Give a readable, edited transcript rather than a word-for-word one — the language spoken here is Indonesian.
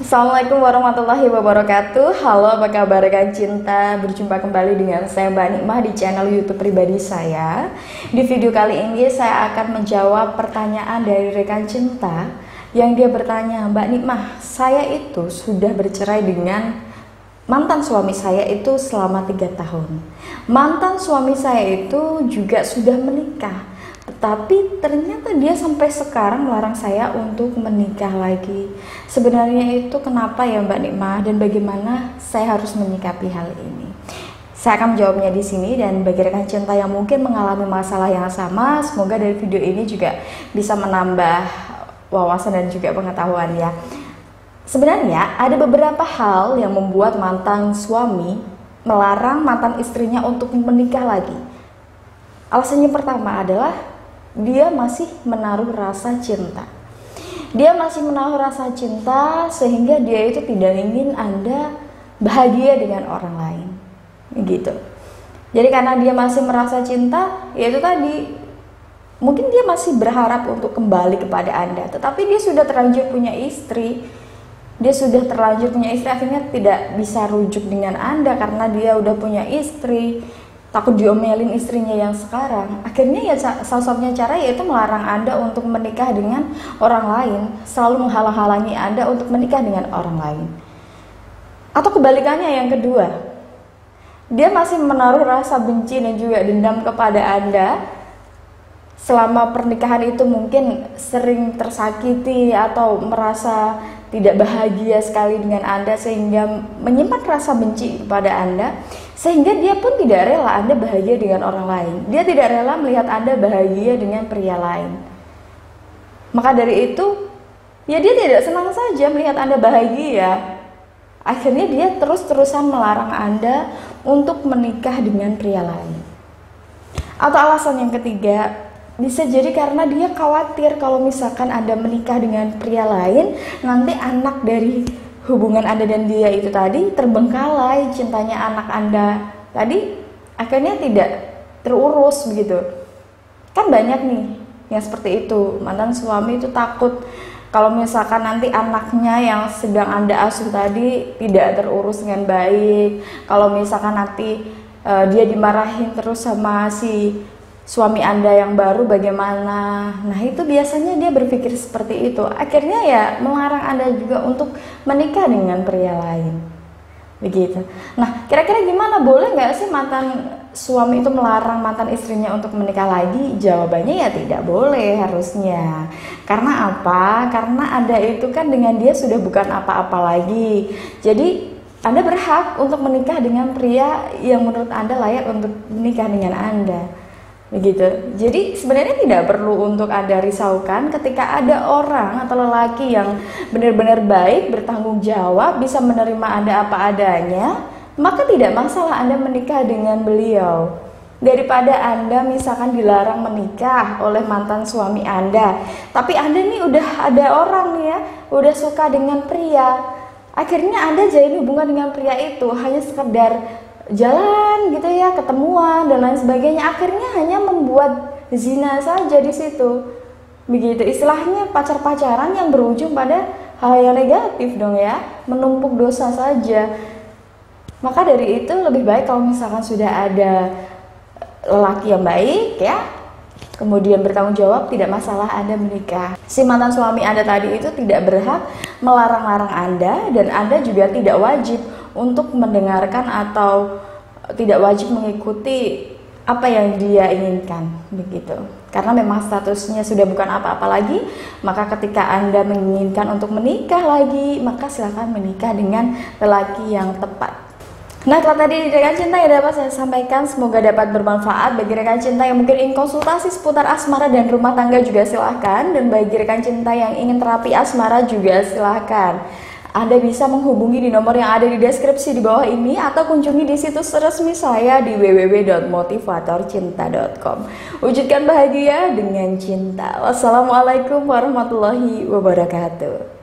Assalamualaikum warahmatullahi wabarakatuh. Halo, apa kabar rekan cinta? Berjumpa kembali dengan saya Mbak Nikmah di channel YouTube pribadi saya. Di video kali ini saya akan menjawab pertanyaan dari rekan cinta yang dia bertanya, Mbak Nikmah, saya itu sudah bercerai dengan mantan suami saya itu selama 3 tahun. Mantan suami saya itu juga sudah menikah. Tetapi ternyata dia sampai sekarang melarang saya untuk menikah lagi. Sebenarnya itu kenapa ya Mbak Nikmah, dan bagaimana saya harus menyikapi hal ini? Saya akan menjawabnya di sini, dan bagi rekan cinta yang mungkin mengalami masalah yang sama, semoga dari video ini juga bisa menambah wawasan dan juga pengetahuan ya. Sebenarnya ada beberapa hal yang membuat mantan suami melarang mantan istrinya untuk menikah lagi. Alasannya pertama adalah dia masih menaruh rasa cinta. Dia masih menaruh rasa cinta sehingga dia itu tidak ingin Anda bahagia dengan orang lain. Gitu. Jadi karena dia masih merasa cinta, yaitu tadi mungkin dia masih berharap untuk kembali kepada Anda, tetapi dia sudah terlanjur punya istri. Dia sudah terlanjur punya istri, akhirnya tidak bisa rujuk dengan Anda karena dia udah punya istri. Takut diomelin istrinya yang sekarang. Akhirnya ya salah-satunya cara yaitu melarang Anda untuk menikah dengan orang lain, selalu menghalang-halangi Anda untuk menikah dengan orang lain. Atau kebalikannya yang kedua, dia masih menaruh rasa benci dan juga dendam kepada Anda. Selama pernikahan itu mungkin sering tersakiti atau merasa tidak bahagia sekali dengan Anda, sehingga menyimpan rasa benci kepada Anda, sehingga dia pun tidak rela Anda bahagia dengan orang lain. Dia tidak rela melihat Anda bahagia dengan pria lain. Maka dari itu, ya dia tidak senang saja melihat Anda bahagia. Akhirnya dia terus-terusan melarang Anda untuk menikah dengan pria lain. Atau alasan yang ketiga, bisa jadi karena dia khawatir kalau misalkan Anda menikah dengan pria lain, nanti anak dari hubungan Anda dan dia itu tadi terbengkalai, cintanya anak Anda tadi akhirnya tidak terurus begitu. Kan banyak nih yang seperti itu. Mantan suami itu takut kalau misalkan nanti anaknya yang sedang Anda asuh tadi tidak terurus dengan baik. Kalau misalkan nanti dia dimarahin terus sama si suami Anda yang baru bagaimana? Nah itu biasanya dia berpikir seperti itu. Akhirnya ya melarang Anda juga untuk menikah dengan pria lain. Begitu. Nah kira-kira gimana? Boleh nggak sih mantan suami itu melarang mantan istrinya untuk menikah lagi? Jawabannya ya tidak boleh harusnya. Karena apa? Karena Anda itu kan dengan dia sudah bukan apa-apa lagi. Jadi Anda berhak untuk menikah dengan pria yang menurut Anda layak untuk menikah dengan Anda. Begitu. Jadi sebenarnya tidak perlu untuk Anda risaukan ketika ada orang atau lelaki yang benar-benar baik, bertanggung jawab, bisa menerima Anda apa adanya, maka tidak masalah Anda menikah dengan beliau. Daripada Anda misalkan dilarang menikah oleh mantan suami Anda, tapi Anda nih udah ada orang nih ya, udah suka dengan pria. Akhirnya Anda jalin hubungan dengan pria itu hanya sekedar jalan gitu ya, ketemuan dan lain sebagainya, akhirnya hanya membuat zina saja di situ. Begitu, istilahnya pacar-pacaran yang berujung pada hal yang negatif dong ya, menumpuk dosa saja. Maka dari itu lebih baik kalau misalkan sudah ada lelaki yang baik ya, kemudian bertanggung jawab, tidak masalah Anda menikah. Si mantan suami Anda tadi itu tidak berhak melarang-larang Anda, dan Anda juga tidak wajib untuk mendengarkan atau tidak wajib mengikuti apa yang dia inginkan begitu. Karena memang statusnya sudah bukan apa-apa lagi, maka ketika Anda menginginkan untuk menikah lagi, maka silakan menikah dengan lelaki yang tepat. Nah, telah tadi rekan cinta yang dapat saya sampaikan, semoga dapat bermanfaat bagi rekan cinta yang mungkin ingin konsultasi seputar asmara dan rumah tangga juga silahkan, dan bagi rekan cinta yang ingin terapi asmara juga silahkan. Anda bisa menghubungi di nomor yang ada di deskripsi di bawah ini, atau kunjungi di situs resmi saya di www.motivatorcinta.com. Wujudkan bahagia dengan cinta. Wassalamualaikum warahmatullahi wabarakatuh.